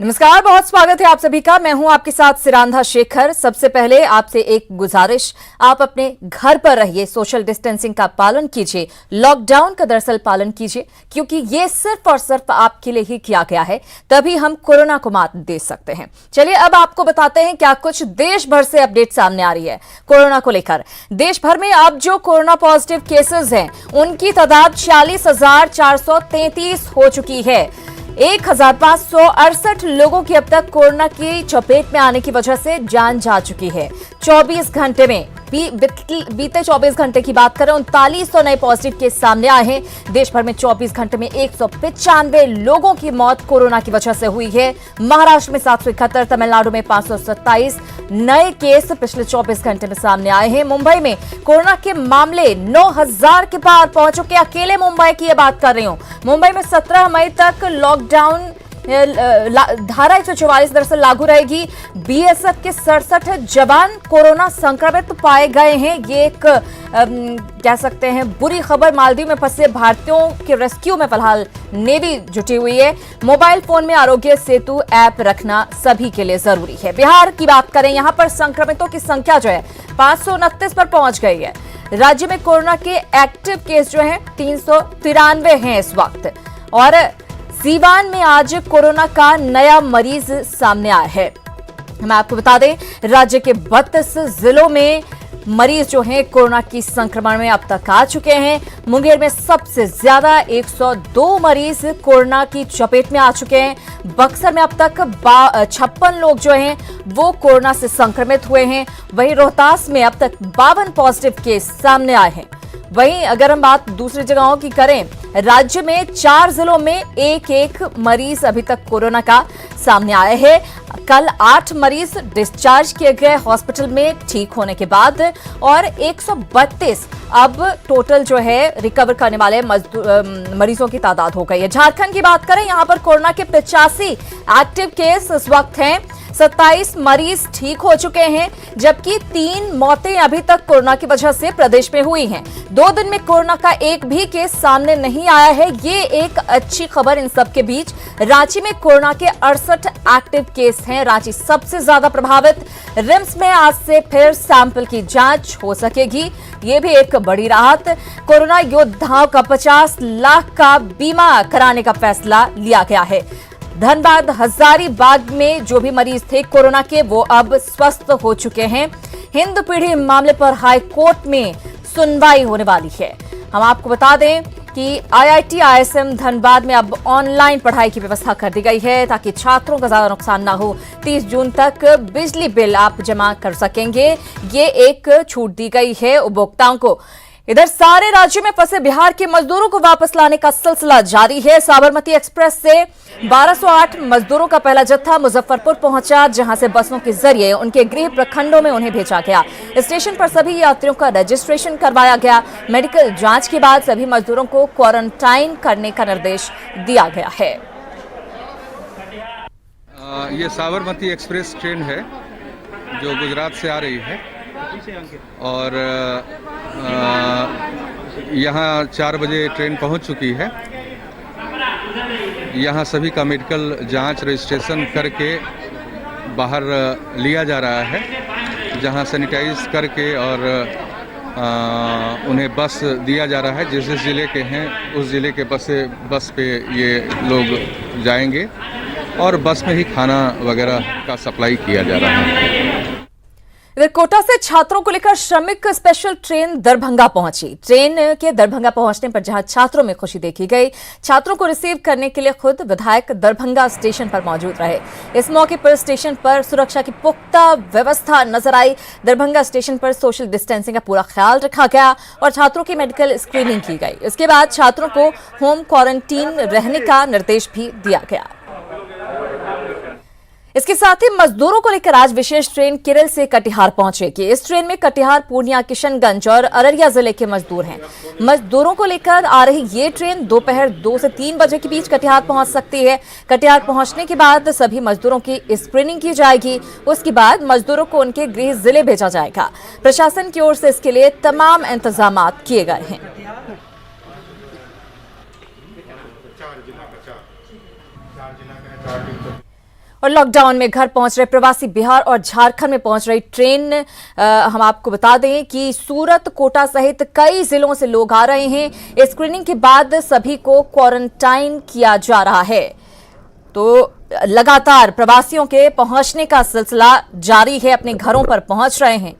नमस्कार, बहुत स्वागत है आप सभी का। मैं हूं आपके साथ सिरांधा शेखर। सबसे पहले आपसे एक गुजारिश, आप अपने घर पर रहिए, सोशल डिस्टेंसिंग का पालन कीजिए, लॉकडाउन का दरअसल पालन कीजिए, क्योंकि ये सिर्फ और सिर्फ आपके लिए ही किया गया है, तभी हम कोरोना को मात दे सकते हैं। चलिए अब आपको बताते हैं क्या कुछ देश भर से अपडेट सामने आ रही है कोरोना को लेकर। देश भर में अब जो कोरोना पॉजिटिव केसेस हैं उनकी तादाद 46,433 हो चुकी है। 1,568 लोगों की अब तक कोरोना की चपेट में आने की वजह से जान जा चुकी है। 24 घंटे में बीते 24 घंटे की बात करें, 3900 नए पॉजिटिव केस सामने आए हैं। देश भर में 24 घंटे में 195 लोगों की मौत कोरोना की वजह से हुई है। महाराष्ट्र में 771, तमिलनाडु में 527 नए केस पिछले 24 घंटे में सामने आए हैं। मुंबई में कोरोना के मामले 9,000 के पार पहुंच चुके। अकेले मुंबई की ये बात कर रही हूं। मुंबई में 17 मई तक लॉकडाउन धारा 144 दरअसल लागू रहेगी। बीएसएफ के 67 जवान कोरोना संक्रमित पाए गए हैं। ये एक कह सकते हैं बुरी खबर। मालदीव में फंसे भारतीयों के रेस्क्यू में फिलहाल नेवी जुटी हुई है। मोबाइल फोन में आरोग्य सेतु ऐप रखना सभी के लिए जरूरी है। बिहार की बात करें, यहां पर संक्रमितों की संख्या जो है 529 पर पहुंच गई है। राज्य में कोरोना के एक्टिव केस जो है 393 हैं इस वक्त। और सीवान में आज कोरोना का नया मरीज सामने आया है। मैं आपको बता दें, राज्य के 32 जिलों में मरीज जो हैं कोरोना की संक्रमण में अब तक आ चुके हैं। मुंगेर में सबसे ज्यादा 102 मरीज कोरोना की चपेट में आ चुके हैं। बक्सर में अब तक 56 लोग जो हैं वो कोरोना से संक्रमित हुए हैं। वहीं रोहतास में अब तक 52 पॉजिटिव केस सामने आए हैं। वहीं अगर हम बात दूसरी जगहों की करें, राज्य में 4 जिलों में एक मरीज अभी तक कोरोना का सामने आया है। कल 8 मरीज डिस्चार्ज किए गए हॉस्पिटल में ठीक होने के बाद, और 132 अब टोटल जो है रिकवर करने वाले मरीजों की तादाद हो गई है। झारखंड की बात करें, यहां पर कोरोना के 85 एक्टिव केस इस वक्त हैं। 27 मरीज ठीक हो चुके हैं, जबकि 3 मौतें अभी तक कोरोना की वजह से प्रदेश में हुई हैं। 2 दिन में कोरोना का एक भी केस सामने नहीं आया है। ये एक अच्छी खबर। इन सब के बीच रांची में कोरोना के 68 एक्टिव केस हैं। रांची सबसे ज्यादा प्रभावित। रिम्स में आज से फिर सैंपल की जांच हो सकेगी। ये भी एक बड़ी राहत। कोरोना योद्धाओं का 50 लाख का बीमा कराने का फैसला लिया गया है। धनबाद हजारीबाग में जो भी मरीज थे कोरोना के, वो अब स्वस्थ हो चुके हैं। हिंद पीढ़ी मामले पर हाई कोर्ट में सुनवाई होने वाली है। हम आपको बता दें कि आईआईटी आईएसएम धनबाद में अब ऑनलाइन पढ़ाई की व्यवस्था कर दी गई है, ताकि छात्रों का ज्यादा नुकसान ना हो। 30 जून तक बिजली बिल आप जमा कर सकेंगे, ये एक छूट दी गई है उपभोक्ताओं को। इधर सारे राज्यों में फंसे बिहार के मजदूरों को वापस लाने का सिलसिला जारी है। साबरमती एक्सप्रेस से 1208 मजदूरों का पहला जत्था मुजफ्फरपुर पहुंचा, जहां से बसों के जरिए उनके गृह प्रखंडों में उन्हें भेजा गया। स्टेशन पर सभी यात्रियों का रजिस्ट्रेशन करवाया गया। मेडिकल जांच के बाद सभी मजदूरों को क्वारंटाइन करने का निर्देश दिया गया है। ये साबरमती एक्सप्रेस ट्रेन है जो गुजरात से आ रही है, और यहाँ 4 बजे ट्रेन पहुँच चुकी है। यहाँ सभी का मेडिकल जांच रजिस्ट्रेशन करके बाहर लिया जा रहा है, जहाँ सैनिटाइज करके और उन्हें बस दिया जा रहा है। जिस जिस ज़िले के हैं उस ज़िले के बस पे ये लोग जाएंगे, और बस में ही खाना वगैरह का सप्लाई किया जा रहा है। इधर कोटा से छात्रों को लेकर श्रमिक स्पेशल ट्रेन दरभंगा पहुंची। ट्रेन के दरभंगा पहुंचने पर जहां छात्रों में खुशी देखी गई, छात्रों को रिसीव करने के लिए खुद विधायक दरभंगा स्टेशन पर मौजूद रहे। इस मौके पर स्टेशन पर सुरक्षा की पुख्ता व्यवस्था नजर आई। दरभंगा स्टेशन पर सोशल डिस्टेंसिंग का पूरा ख्याल रखा गया और छात्रों की मेडिकल स्क्रीनिंग की गई। इसके बाद छात्रों को होम क्वारंटीन रहने का निर्देश भी दिया गया। इसके साथ ही मजदूरों को लेकर आज विशेष ट्रेन केरल से कटिहार पहुंचेगी। इस ट्रेन में कटिहार, पूर्णिया, किशनगंज और अररिया जिले के मजदूर हैं। मजदूरों को लेकर आ रही ये ट्रेन दोपहर 2 से 3 बजे के बीच कटिहार पहुंच सकती है। कटिहार पहुंचने के बाद सभी मजदूरों की स्क्रीनिंग की जाएगी। उसके बाद मजदूरों को उनके गृह जिले भेजा जाएगा। प्रशासन की ओर से इसके लिए तमाम इंतजाम किए गए हैं। और लॉकडाउन में घर पहुंच रहे प्रवासी बिहार और झारखंड में पहुंच रही ट्रेन हम आपको बता दें कि सूरत, कोटा सहित कई जिलों से लोग आ रहे हैं। स्क्रीनिंग के बाद सभी को क्वारंटाइन किया जा रहा है। तो लगातार प्रवासियों के पहुंचने का सिलसिला जारी है, अपने घरों पर पहुंच रहे हैं।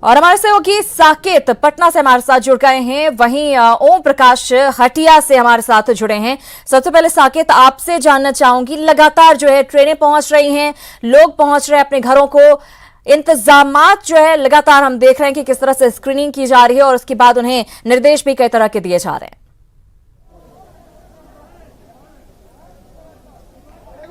और हमारे सहयोगी साकेत पटना से हमारे साथ जुड़ गए हैं, वहीं ओम प्रकाश हटिया से हमारे साथ जुड़े हैं। सबसे पहले साकेत, आपसे जानना चाहूंगी, लगातार जो है ट्रेनें पहुंच रही हैं, लोग पहुंच रहे हैं अपने घरों को, इंतजामात जो है लगातार हम देख रहे हैं कि किस तरह से स्क्रीनिंग की जा रही है और उसके बाद उन्हें निर्देश भी कई तरह के दिए जा रहे हैं।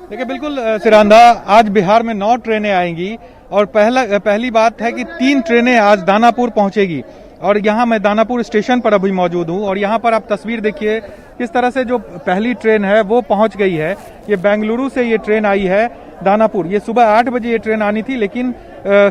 देखिए, बिल्कुल सिरांदा, आज बिहार में 9 ट्रेनें आएंगी और पहली बात है कि 3 ट्रेनें आज दानापुर पहुंचेगी। और यहाँ मैं दानापुर स्टेशन पर अभी मौजूद हूँ और यहाँ पर आप तस्वीर देखिए किस तरह से जो पहली ट्रेन है वो पहुंच गई है। ये बेंगलुरु से ये ट्रेन आई है दानापुर। ये सुबह 8 बजे ये ट्रेन आनी थी, लेकिन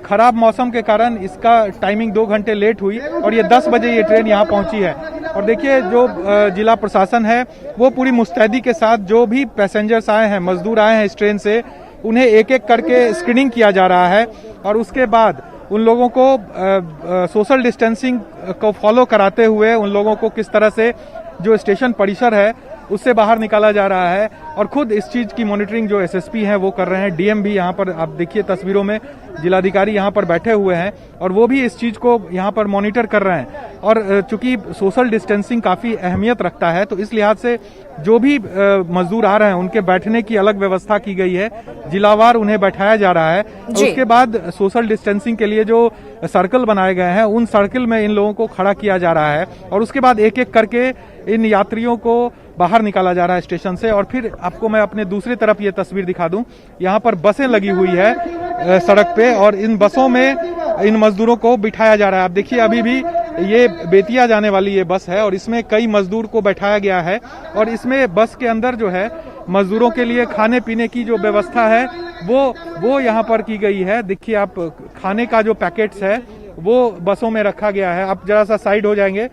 खराब मौसम के कारण इसका टाइमिंग 2 घंटे लेट हुई और ये 10 बजे ये ट्रेन यहाँ पहुंची है। और देखिए, जो जिला प्रशासन है वो पूरी मुस्तैदी के साथ, जो भी पैसेंजर्स आए हैं, मजदूर आए हैं इस ट्रेन से, उन्हें एक एक करके स्क्रीनिंग किया जा रहा है और उसके बाद उन लोगों को सोशल डिस्टेंसिंग को फॉलो कराते हुए उन लोगों को किस तरह से जो स्टेशन परिसर है उससे बाहर निकाला जा रहा है। और खुद इस चीज की मॉनिटरिंग जो एसएसपी हैं वो कर रहे हैं। डीएम भी यहाँ पर, आप देखिए तस्वीरों में, जिलाधिकारी यहाँ पर बैठे हुए हैं और वो भी इस चीज को यहाँ पर मॉनिटर कर रहे हैं। और चूंकि सोशल डिस्टेंसिंग काफी अहमियत रखता है, तो इस लिहाज से जो भी मजदूर आ रहे हैं उनके बैठने की अलग व्यवस्था की गई है, जिलावार उन्हें बैठाया जा रहा है। और उसके बाद सोशल डिस्टेंसिंग के लिए जो सर्कल बनाए गए हैं उन सर्कल में इन लोगों को खड़ा किया जा रहा है और उसके बाद एक एक करके इन यात्रियों को बाहर निकाला जा रहा है स्टेशन से। और फिर आपको मैं अपने दूसरी तरफ ये तस्वीर दिखा दूं, यहाँ पर बसें लगी हुई है सड़क पे और इन बसों में इन मजदूरों को बिठाया जा रहा है। आप देखिए, अभी भी ये बेतिया जाने वाली ये बस है और इसमें कई मजदूर को बैठाया गया है और इसमें बस के अंदर जो है मजदूरों के लिए खाने पीने की जो व्यवस्था है वो यहाँ पर की गई है। देखिए, आप खाने का जो पैकेट्स है वो बसों में रखा गया है। आप जरा सा साइड हो जाएंगे,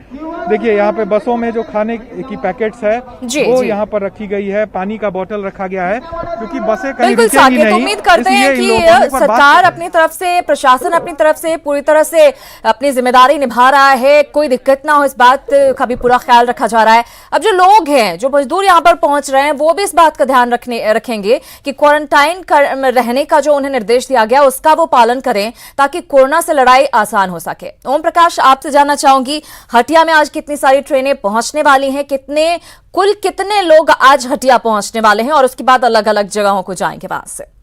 देखिए यहाँ पे बसों में जो खाने की पैकेट्स है वो यहाँ पर रखी गई है, पानी का बोतल रखा गया है, क्योंकि बसें कहीं रुकेंगी नहीं। उम्मीद करते हैं कि सरकार अपनी तरफ से, प्रशासन अपनी तरफ से पूरी तरह से अपनी जिम्मेदारी निभा रहा है, कोई दिक्कत ना हो इस बात का भी पूरा ख्याल रखा जा रहा है। अब जो लोग हैं, जो मजदूर यहाँ पर पहुंच रहे हैं, वो भी इस बात का ध्यान रखेंगे कि क्वारंटाइन रहने का जो उन्हें निर्देश दिया गया उसका वो पालन करें ताकि कोरोना से लड़ाई आसान हो सके। ओम प्रकाश, आपसे जानना चाहूंगी, हटिया में आज कितनी सारी ट्रेनें पहुंचने वाली हैं, कुल कितने लोग आज हटिया पहुंचने वाले हैं और उसके बाद अलग अलग जगहों को जाएंगे वहां से?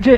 जी,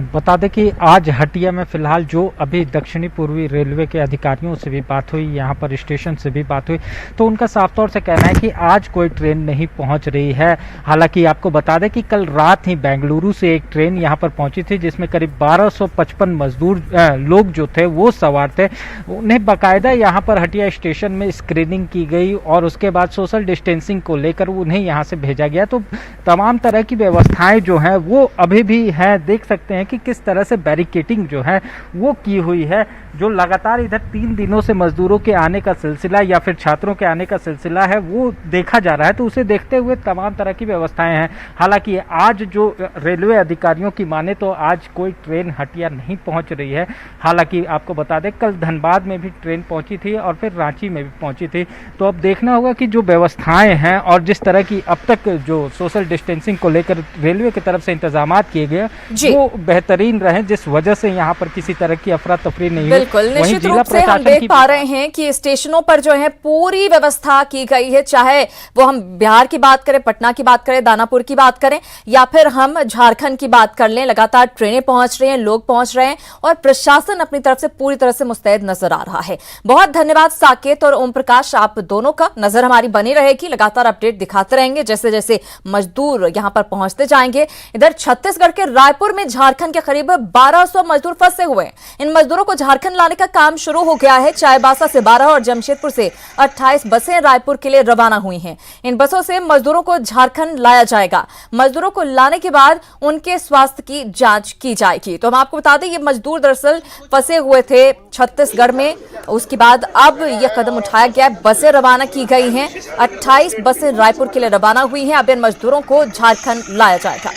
बता दें कि आज हटिया में फिलहाल जो अभी दक्षिणी पूर्वी रेलवे के अधिकारियों से भी बात हुई, यहाँ पर स्टेशन से भी बात हुई, तो उनका साफ तौर से कहना है कि आज कोई ट्रेन नहीं पहुँच रही है। हालांकि आपको बता दें कि कल रात ही बेंगलुरु से एक ट्रेन यहाँ पर पहुँची थी जिसमें करीब 1255 मजदूर लोग जो थे वो सवार थे। उन्हें बाकायदा यहाँ पर हटिया स्टेशन में स्क्रीनिंग की गई और उसके बाद सोशल डिस्टेंसिंग को लेकर उन्हें यहाँ से भेजा गया। तो तमाम तरह की व्यवस्थाएं जो है वो अभी भी है। देख सकते हैं कि किस तरह से बैरिकेडिंग जो है वो की हुई है। जो लगातार इधर 3 दिनों से मजदूरों के आने का सिलसिला या फिर छात्रों के आने का सिलसिला है वो देखा जा रहा है, तो उसे देखते हुए तमाम तरह की व्यवस्थाएं हैं। हालांकि आज जो रेलवे अधिकारियों की माने तो आज कोई ट्रेन हटिया नहीं पहुंच रही है। हालांकि आपको बता दें, कल धनबाद में भी ट्रेन पहुंची थी और फिर रांची में भी पहुंची थी। तो अब देखना होगा कि जो व्यवस्थाएं हैं और जिस तरह की अब तक जो सोशल डिस्टेंसिंग को लेकर रेलवे की तरफ से इंतजाम किए गए वो बेहतरीन रहे, जिस वजह से यहाँ पर किसी तरह की अफरा तफरी नहीं हुई। बिल्कुल, निश्चित रूप से हम देख पा रहे हैं कि स्टेशनों पर जो है पूरी व्यवस्था की गई है, चाहे वो हम बिहार की बात करें, पटना की बात करें, दानापुर की बात करें या फिर हम झारखंड की बात कर लें। लगातार ट्रेनें पहुंच रही हैं, लोग पहुंच रहे हैं और प्रशासन अपनी तरफ से पूरी तरह से मुस्तैद नजर आ रहा है। बहुत धन्यवाद साकेत और ओम प्रकाश, आप दोनों का। नजर हमारी बनी रहेगी, लगातार अपडेट दिखाते रहेंगे जैसे जैसे मजदूर यहां पर पहुंचते जाएंगे। इधर छत्तीसगढ़ के रायपुर में झारखंड के करीब 1200 मजदूर फंसे हुए हैं। इन मजदूरों को झारखंड झारखंड लाने का काम शुरू हो गया है। चाईबासा से 12 और जमशेदपुर से 28 बसें रायपुर के लिए रवाना हुई हैं। इन बसों से मजदूरों को झारखंड लाया जाएगा। मजदूरों को लाने के बाद उनके स्वास्थ्य की जांच की जाएगी। तो हम आपको बता दें, ये मजदूर दरअसल फंसे हुए थे छत्तीसगढ़ में। उसके बाद अब यह कदम उठाया गया, बसें रवाना की गई हैं। 28 बसें रायपुर के लिए रवाना हुई हैं। अब इन मजदूरों को झारखंड लाया जाएगा।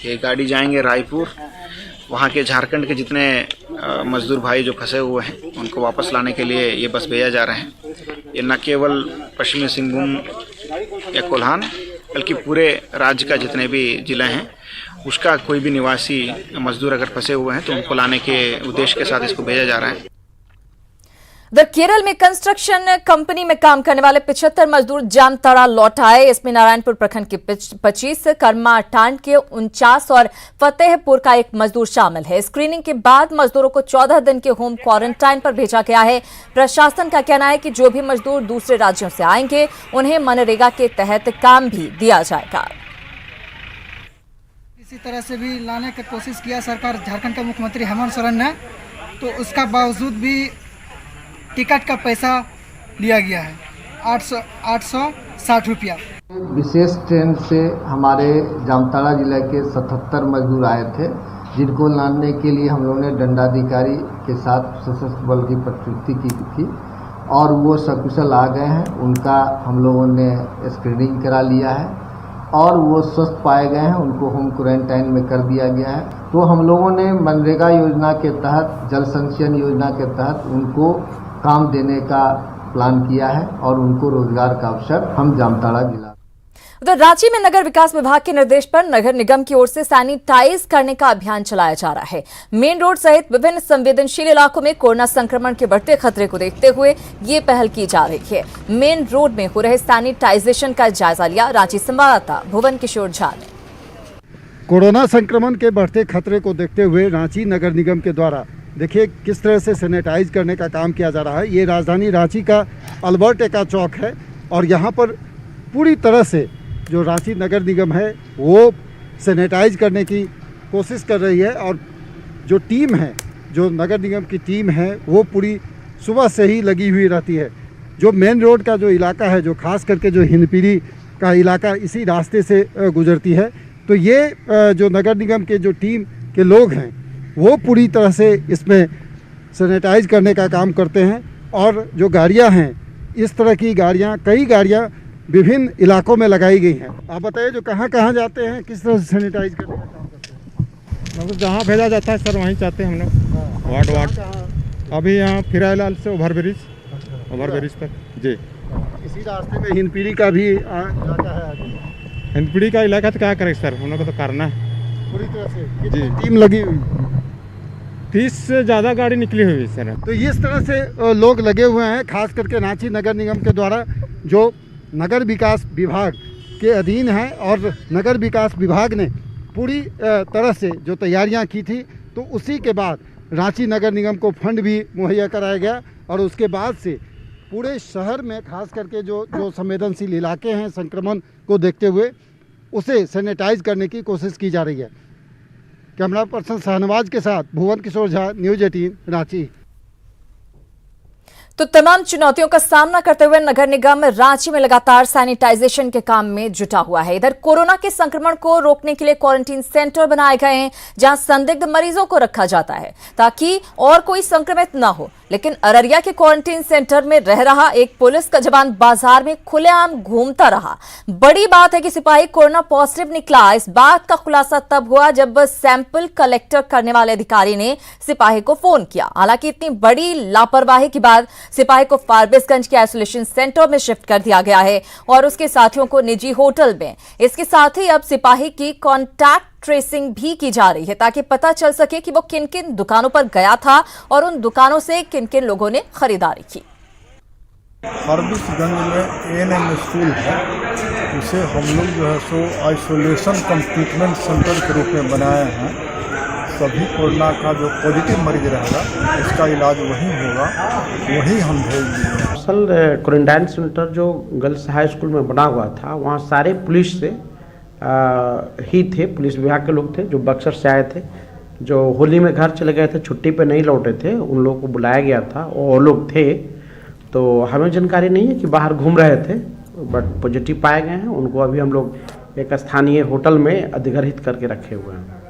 ये गाड़ी जाएंगे रायपुर। वहाँ के झारखंड के जितने मजदूर भाई जो फंसे हुए हैं उनको वापस लाने के लिए ये बस भेजा जा रहे हैं। ये न केवल पश्चिमी सिंहभूम या कोल्हान बल्कि पूरे राज्य का जितने भी जिले हैं उसका कोई भी निवासी मजदूर अगर फंसे हुए हैं तो उनको लाने के उद्देश्य के साथ इसको भेजा जा रहा है। उधर केरल में कंस्ट्रक्शन कंपनी में काम करने वाले 75 मजदूर जामताड़ा लौट आए। इसमें नारायणपुर प्रखंड के 25, कर्मा टांड के 49 और फतेहपुर का एक मजदूर शामिल है। स्क्रीनिंग के बाद मजदूरों को 14 दिन के होम क्वारंटाइन पर भेजा गया है। प्रशासन का कहना है कि जो भी मजदूर दूसरे राज्यों से आएंगे उन्हें मनरेगा के तहत काम भी दिया जाएगा। इसी तरह से भी लाने की कोशिश किया सरकार, झारखंड के मुख्यमंत्री हेमंत सोरेन ने, तो उसका बावजूद भी टिकट का पैसा लिया गया है 860 रुपया। विशेष ट्रेन से हमारे जामताड़ा जिले के 77 मजदूर आए थे, जिनको लाने के लिए हम लोगों ने दंडाधिकारी के साथ सशस्त्र बल की प्रस्तुति की थी और वो सकुशल आ गए हैं। उनका हम लोगों ने स्क्रीनिंग करा लिया है और वो स्वस्थ पाए गए हैं। उनको होम क्वारंटाइन में कर दिया गया है। तो हम लोगों ने मनरेगा योजना के तहत, जल संचयन योजना के तहत उनको काम देने का प्लान किया है और उनको रोजगार का अवसर हम जामताड़ा जिला। उधर रांची में नगर विकास विभाग के निर्देश पर नगर निगम की ओर से सैनिटाइज करने का अभियान चलाया जा रहा है। मेन रोड सहित विभिन्न संवेदनशील इलाकों में कोरोना संक्रमण के बढ़ते खतरे को देखते हुए ये पहल की जा रही है। मेन रोड में हो रहे सैनिटाइजेशन का जायजा लिया रांची संवाददाता भुवन किशोर झा ने। कोरोना संक्रमण के बढ़ते खतरे को देखते हुए रांची नगर निगम के द्वारा देखिए किस तरह से सैनिटाइज करने का काम किया जा रहा है। ये राजधानी रांची का अल्बर्ट एक्का चौक है और यहाँ पर पूरी तरह से जो रांची नगर निगम है वो सैनिटाइज करने की कोशिश कर रही है और जो टीम है, जो नगर निगम की टीम है वो पूरी सुबह से ही लगी हुई रहती है। जो मेन रोड का जो इलाका है, जो खास करके जो हिंदपीढ़ी का इलाका इसी रास्ते से गुजरती है, तो ये जो नगर निगम के जो टीम के लोग हैं वो पूरी तरह से इसमें सैनिटाइज करने का काम करते हैं। और जो गाड़ियां हैं, इस तरह की गाड़ियां, कई गाड़ियां विभिन्न इलाकों में लगाई गई हैं। आप बताइए जो कहां कहां जाते हैं, किस तरह से सैनिटाइज करने का काम करते हैं? मतलब जहाँ भेजा जाता है सर वहीं चाहते हैं हम लोग। वार्ड अभी यहाँ फिराइलाल से ओवरब्रिज तक जी। इसी रास्ते में हिंदपीढ़ी का भी इलाका है आगे। हिंदपीढ़ी का इलाका तो क्या करें सर, हम लोग को तो करना है पूरी तरह से जी। टीम लगी हुई, 30 से ज़्यादा गाड़ी निकली हुई है सर। तो इस तरह से लोग लगे हुए हैं। खास करके रांची नगर निगम के द्वारा जो नगर विकास विभाग के अधीन है और नगर विकास विभाग ने पूरी तरह से जो तैयारियां की थी, तो उसी के बाद रांची नगर निगम को फंड भी मुहैया कराया गया और उसके बाद से पूरे शहर में खास करके जो संवेदनशील इलाके हैं संक्रमण को देखते हुए उसे सैनिटाइज करने की कोशिश की जा रही है। कैमरा पर्सन शाहनवाज के साथ भुवन किशोर झा, न्यूज़ 18 रांची। तो तमाम चुनौतियों का सामना करते हुए नगर निगम रांची में लगातार सैनिटाइजेशन के काम में जुटा हुआ है। इधर कोरोना के संक्रमण को रोकने के लिए क्वारंटीन सेंटर बनाए गए हैं जहां संदिग्ध मरीजों को रखा जाता है ताकि और कोई संक्रमित न हो। लेकिन अररिया के क्वारंटीन सेंटर में रह रहा एक पुलिस का जवान बाजार में खुलेआम घूमता रहा। बड़ी बात है कि सिपाही कोरोना पॉजिटिव निकला। इस बात का खुलासा तब हुआ जब सैंपल कलेक्टर करने वाले अधिकारी ने सिपाही को फोन किया। हालांकि इतनी बड़ी लापरवाही के बाद सिपाही को फारबिसगंज के आइसोलेशन सेंटर में शिफ्ट कर दिया गया है और उसके साथियों को निजी होटल में। इसके साथ ही अब सिपाही की कॉन्टैक्ट ट्रेसिंग भी की जा रही है ताकि पता चल सके कि वो किन किन दुकानों पर गया था और उन दुकानों से किन किन लोगों ने खरीदारी की। फारबिसगंज में एएनएम स्कूल है, उसे हम लोग जो है सो आइसोलेशन कम ट्रीटमेंट सेंटर के रूप में बनाए हैं। सभी कोरोना का जो पॉजिटिव मरीज रहेगा उसका इलाज वहीं होगा, वहीं हम भेज देंगे। असल क्वारंटाइन सेंटर जो गर्ल्स हाई स्कूल में बना हुआ था वहाँ सारे पुलिस से ही थे, पुलिस विभाग के लोग थे जो बक्सर से आए थे। जो होली में घर चले गए थे, छुट्टी पे नहीं लौटे थे, उन लोगों को बुलाया गया था और वो लोग थे। तो हमें जानकारी नहीं है कि बाहर घूम रहे थे, बट पॉजिटिव पाए गए हैं। उनको अभी हम लोग एक स्थानीय होटल में अधिग्रहित करके रखे हुए हैं।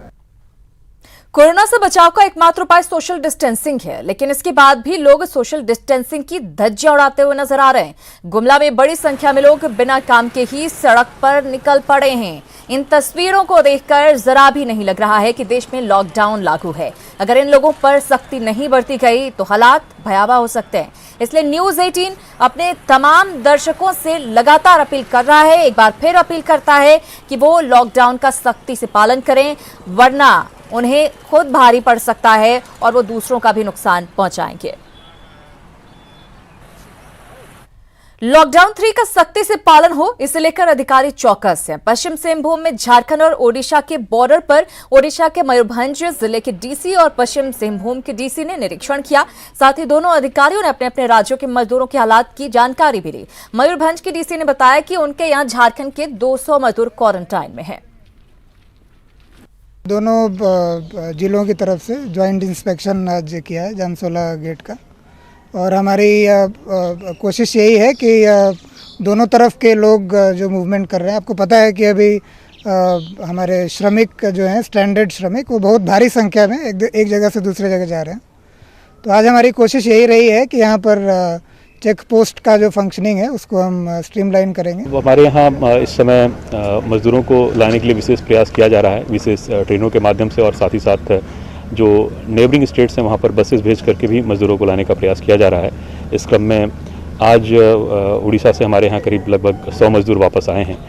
कोरोना से बचाव का एकमात्र उपाय सोशल डिस्टेंसिंग है, लेकिन इसके बाद भी लोग सोशल डिस्टेंसिंग की धज्जियां उड़ाते हुए नजर आ रहे हैं। गुमला में बड़ी संख्या में लोग बिना काम के ही सड़क पर निकल पड़े हैं। इन तस्वीरों को देखकर जरा भी नहीं लग रहा है कि देश में लॉकडाउन लागू है। अगर इन लोगों पर सख्ती नहीं बरती गई तो हालात भयावह हो सकते हैं। इसलिए न्यूज 18 अपने तमाम दर्शकों से लगातार अपील कर रहा है, एक बार फिर अपील करता है कि वो लॉकडाउन का सख्ती से पालन करें, वरना उन्हें खुद भारी पड़ सकता है और वो दूसरों का भी नुकसान पहुंचाएंगे। लॉकडाउन 3 का सख्ती से पालन हो, इसे लेकर अधिकारी चौकस हैं। पश्चिम सिंहभूम में झारखंड और ओडिशा के बॉर्डर पर ओडिशा के मयूरभंज जिले के डीसी और पश्चिम सिंहभूम के डीसी ने निरीक्षण किया। साथ ही दोनों अधिकारियों ने अपने अपने राज्यों के मजदूरों के हालात की जानकारी भी ली। मयूरभंज के डीसी ने बताया कि उनके यहां झारखंड के 200 मजदूर क्वारंटाइन में हैं। दोनों जिलों की तरफ से ज्वाइंट इंस्पेक्शन आज किया है जानसोला गेट का, और हमारी कोशिश यही है कि दोनों तरफ के लोग जो मूवमेंट कर रहे हैं, आपको पता है कि अभी हमारे श्रमिक जो हैं स्टैंडर्ड श्रमिक, वो बहुत भारी संख्या में एक जगह से दूसरे जगह जा रहे हैं। तो आज हमारी कोशिश यही रही है कि यहाँ पर चेक पोस्ट का जो फंक्शनिंग है उसको हम स्ट्रीमलाइन करेंगे। हमारे यहाँ इस समय मजदूरों को लाने के लिए विशेष प्रयास किया जा रहा है, विशेष ट्रेनों के माध्यम से, और साथ ही साथ जो नेबरिंग स्टेट्स हैं वहाँ पर बसेस भेज करके भी मजदूरों को लाने का प्रयास किया जा रहा है। इस क्रम में आज उड़ीसा से हमारे यहाँ करीब लगभग 100 मजदूर वापस आए हैं।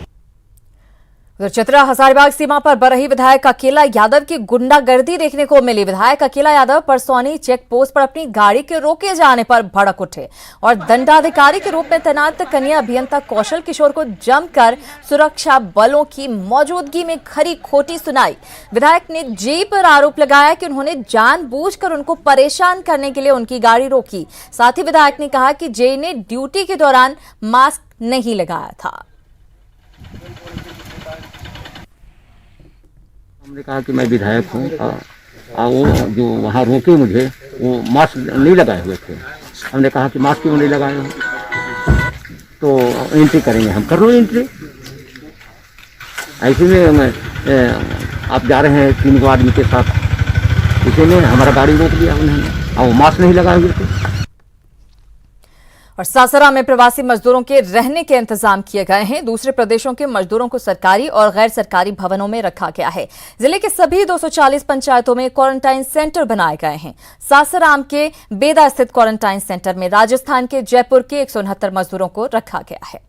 चतरा हजारीबाग सीमा पर बरही विधायक अकेला यादव की गुंडागर्दी देखने को मिली। विधायक अकेला यादव परसौनी चेक पोस्ट पर अपनी गाड़ी के रोके जाने पर भड़क उठे और दंडाधिकारी के रूप में तैनात कन्या अभियंता कौशल किशोर को जमकर सुरक्षा बलों की मौजूदगी में खरी खोटी सुनाई। विधायक ने जेई पर आरोप लगाया कि उन्होंने जानबूझकर उनको परेशान करने के लिए उनकी गाड़ी रोकी। साथ ही विधायक ने कहा कि जेई ने ड्यूटी के दौरान मास्क नहीं लगाया था। हमने कहा कि मैं विधायक हूँ, वो जो वहाँ रोके मुझे, वो मास्क नहीं लगाए हुए थे। हमने कहा कि मास्क क्यों नहीं लगाए हो, तो एंट्री करेंगे। हम कर लो एंट्री। ऐसे में आप जा रहे हैं 3 आदमी के साथ, इसी में हमारा गाड़ी रोक दिया उन्होंने, और वो मास्क नहीं लगाए हुए थे। और सासाराम में प्रवासी मजदूरों के रहने के इंतजाम किए गए हैं। दूसरे प्रदेशों के मजदूरों को सरकारी और गैर सरकारी भवनों में रखा गया है। जिले के सभी 240 पंचायतों में क्वारंटाइन सेंटर बनाए गए हैं। सासाराम के बेदा स्थित क्वारंटाइन सेंटर में राजस्थान के जयपुर के 169 मजदूरों को रखा गया है।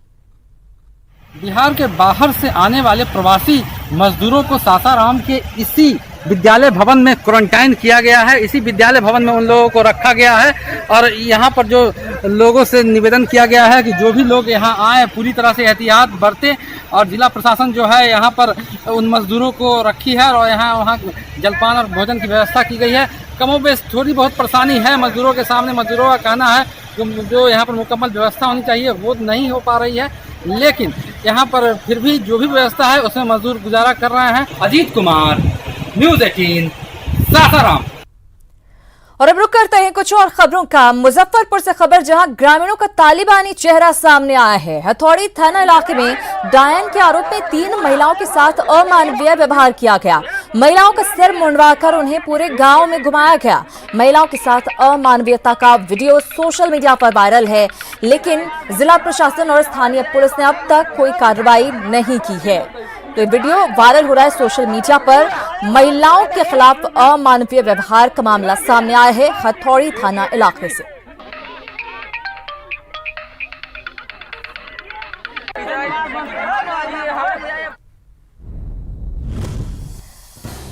बिहार के बाहर से आने वाले प्रवासी मजदूरों को सासाराम के इसी विद्यालय भवन में क्वारंटाइन किया गया है। इसी विद्यालय भवन में उन लोगों को रखा गया है और यहाँ पर जो लोगों से निवेदन किया गया है कि जो भी लोग यहाँ आए पूरी तरह से एहतियात बरतें। और जिला प्रशासन जो है यहाँ पर उन मजदूरों को रखी है और यहाँ वहाँ जलपान और भोजन की व्यवस्था की गई है। कमोबेश थोड़ी बहुत परेशानी है मजदूरों के सामने। मजदूरों का कहना है जो यहाँ पर मुकम्मल व्यवस्था होनी चाहिए वो नहीं हो पा रही है, लेकिन यहाँ पर फिर भी जो भी व्यवस्था है उसमें मजदूर गुजारा कर रहे हैं। अजीत कुमार, न्यूज 18, सासाराम। और अब रुक करते हैं कुछ और खबरों का। मुजफ्फरपुर से खबर, जहां ग्रामीणों का तालिबानी चेहरा सामने आया है। हथौड़ी थाना इलाके में डायन के आरोप में 3 महिलाओं के साथ अमानवीय व्यवहार किया गया। महिलाओं का सिर मुंडवाकर उन्हें पूरे गांव में घुमाया गया। महिलाओं के साथ अमानवीयता का वीडियो सोशल मीडिया पर वायरल है, लेकिन जिला प्रशासन और स्थानीय पुलिस ने अब तक कोई कार्रवाई नहीं की है। तो ये वीडियो वायरल हो रहा है सोशल मीडिया पर। महिलाओं के खिलाफ अमानवीय व्यवहार का मामला सामने आया है हथौड़ी थाना इलाके से।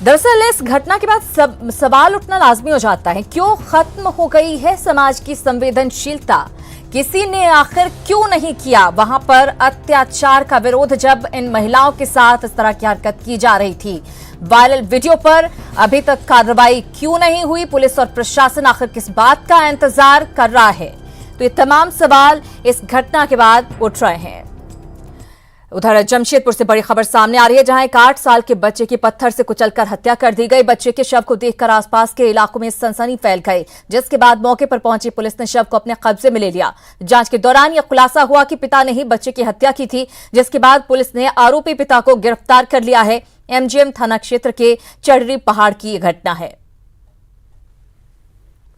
दरअसल इस घटना के बाद सवाल उठना लाजमी हो जाता है, क्यों खत्म हो गई है समाज की संवेदनशीलता? किसी ने आखिर क्यों नहीं किया वहां पर अत्याचार का विरोध, जब इन महिलाओं के साथ इस तरह की हरकत की जा रही थी? वायरल वीडियो पर अभी तक कार्रवाई क्यों नहीं हुई? पुलिस और प्रशासन आखिर किस बात का इंतजार कर रहा है? तो ये तमाम सवाल इस घटना के बाद उठ रहे हैं। उधर जमशेदपुर से बड़ी खबर सामने आ रही है, जहां एक 8 साल के बच्चे की पत्थर से कुचलकर हत्या कर दी गई। बच्चे के शव को देखकर आसपास के इलाकों में सनसनी फैल गई, जिसके बाद मौके पर पहुंची पुलिस ने शव को अपने कब्जे में ले लिया। जांच के दौरान यह खुलासा हुआ कि पिता ने ही बच्चे की हत्या की थी, जिसके बाद पुलिस ने आरोपी पिता को गिरफ्तार कर लिया है। एमजीएम थाना क्षेत्र के चढ़री पहाड़ की यह घटना है।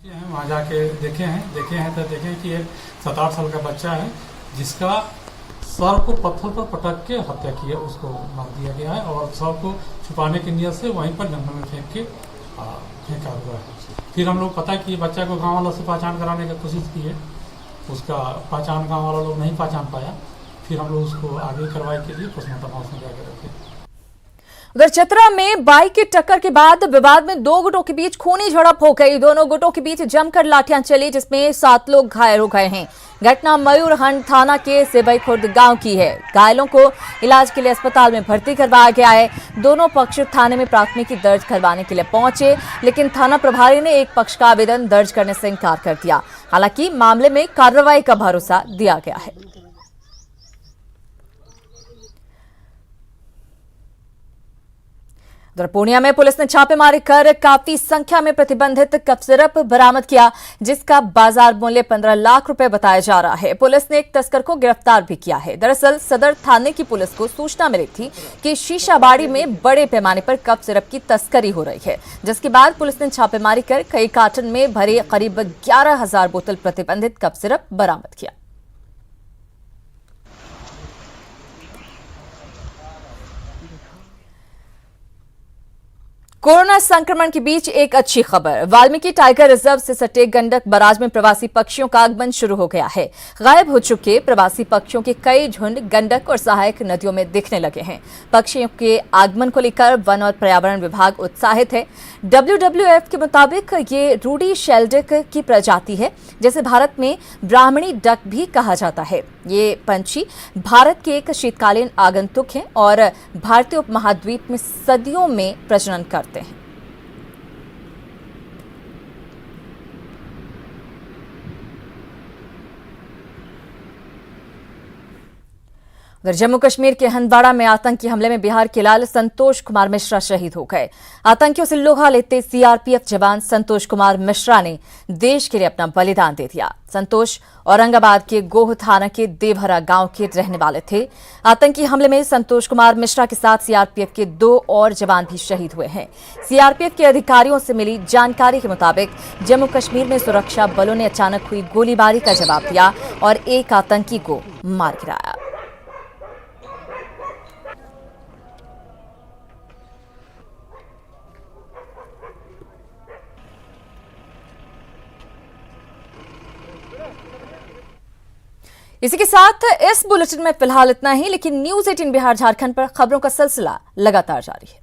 वहाँ जाके देखे हैं तो देखें कि एक 7-8 साल का बच्चा है, जिसका सर को पत्थर पर पटक के हत्या की है, उसको मार दिया गया है और शव को छुपाने की नियत से वहीं पर जंगल में फेंका हुआ है। फिर हम लोग पता कि बच्चा को गांव वालों से पहचान कराने की कोशिश की है, उसका पहचान गांव वाला लोग नहीं पहचान पाया। फिर हम लोग उसको आगे कार्रवाई के लिए पोस्टमार्टम हाउस में जाकर रखे। उधर चतरा में बाइक की टक्कर के बाद विवाद में 2 गुटों के बीच खूनी झड़प हो गई। दोनों गुटों के बीच जमकर लाठियां चली, जिसमें 7 लोग घायल हो गए हैं। घटना मयूरहंड थाना के सेबई खुर्द गांव की है। घायलों को इलाज के लिए अस्पताल में भर्ती करवाया गया है। दोनों पक्ष थाने में प्राथमिकी दर्ज करवाने के लिए पहुंचे, लेकिन थाना प्रभारी ने एक पक्ष का आवेदन दर्ज करने से इनकार कर दिया। हालांकि मामले में कार्रवाई का भरोसा दिया गया है। उधर पूर्णिया में पुलिस ने छापेमारी कर काफी संख्या में प्रतिबंधित कफ सिरप बरामद किया, जिसका बाजार मूल्य 15 लाख रुपए बताया जा रहा है। पुलिस ने एक तस्कर को गिरफ्तार भी किया है। दरअसल सदर थाने की पुलिस को सूचना मिली थी कि शीशाबाड़ी में बड़े पैमाने पर कफ सिरप की तस्करी हो रही है, जिसके बाद पुलिस ने छापेमारी कर कई कार्टन में भरे करीब 11,000 बोतल प्रतिबंधित कफ सिरप बरामद किया। कोरोना संक्रमण के बीच एक अच्छी खबर। वाल्मीकि टाइगर रिजर्व से सटे गंडक बराज में प्रवासी पक्षियों का आगमन शुरू हो गया है। गायब हो चुके प्रवासी पक्षियों के कई झुंड गंडक और सहायक नदियों में दिखने लगे हैं। पक्षियों के आगमन को लेकर वन और पर्यावरण विभाग उत्साहित है। WWF के मुताबिक ये रूडी शेल्डक की प्रजाति है, जिसे भारत में ब्राह्मणी डक भी कहा जाता है। ये पंछी भारत के एक शीतकालीन आगंतुक हैं और भारतीय उपमहाद्वीप में सदियों में प्रजनन करते हैं। उधर जम्मू कश्मीर के हंदवाड़ा में आतंकी हमले में बिहार के लाल संतोष कुमार मिश्रा शहीद हो गए। आतंकियों से लोहा लेते सीआरपीएफ जवान संतोष कुमार मिश्रा ने देश के लिए अपना बलिदान दे दिया। संतोष औरंगाबाद के गोह थाना के देवहरा गांव के रहने वाले थे। आतंकी हमले में संतोष कुमार मिश्रा के साथ सीआरपीएफ के 2 और जवान भी शहीद हुए हैं। सीआरपीएफ के अधिकारियों से मिली जानकारी के मुताबिक जम्मू कश्मीर में सुरक्षा बलों ने अचानक हुई गोलीबारी का जवाब दिया और एक आतंकी को मार गिराया। इसी के साथ इस बुलेटिन में फिलहाल इतना ही, लेकिन न्यूज़ 18 बिहार झारखंड पर खबरों का सिलसिला लगातार जारी है।